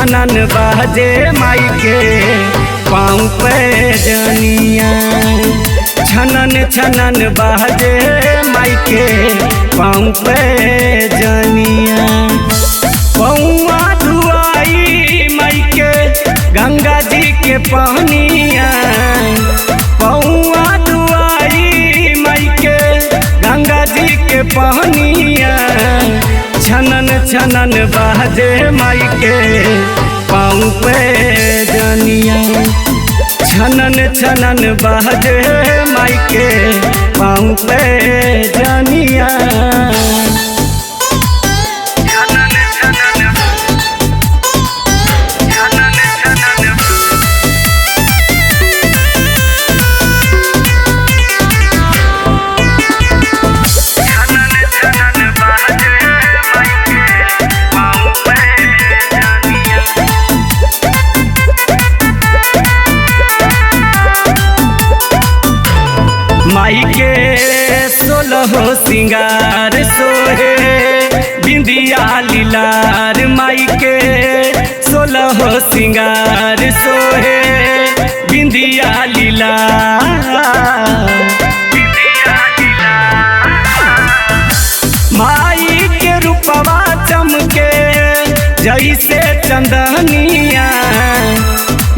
छनन बाजे माई के पाँव पे जनिया। छनन छनन बाजे माई के पाँव पे जनिया। पौआ धुआई माई के गंगा जी के पानिया। पौआ धुआई माई के गंगा जी के पानिया। छनन छनन बाजे माई के पाँव पे जनिया। छनन छनन बाजे माई के पाँव पे जनिया। माई के 16 सिंगार सोहे बिंदिया लीलार। माई के 16 सिंगार सोहे बिंदिया लीलार। माई के रूपवा चमके जैसे चंदनिया।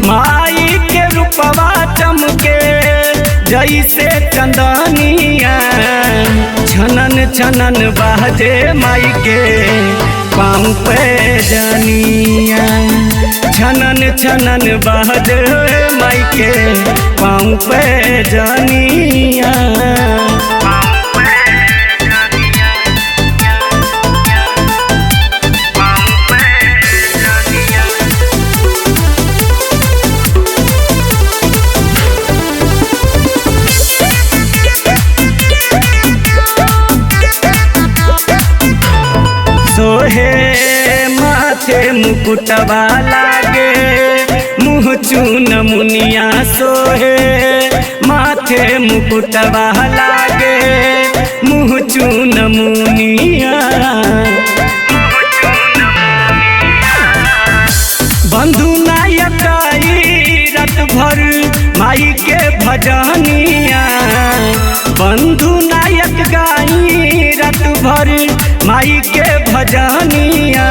माई के रूपवा चमके जैसे चंदनिया। छनन छनन बाजे माई के पाँव पे जनिया। छनन छनन बाजे माई के पाँव पे जनिया। सोहे माथे मुकुटवा लागे मुँह चून मुनिया। सोहे माथे मुकुटवा लागे मुँह चून मुनिया। बंधु नायक रत भर माई के भजनिया। बंधु नायक गाई रत भर माई के भजनिया।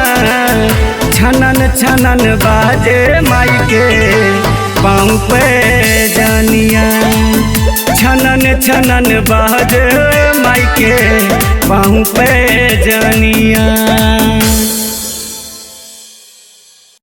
छनन छनन बाजे माई के पाँव पे जनिया। छनन छनन बाजे माई के पाँव पे जनिया।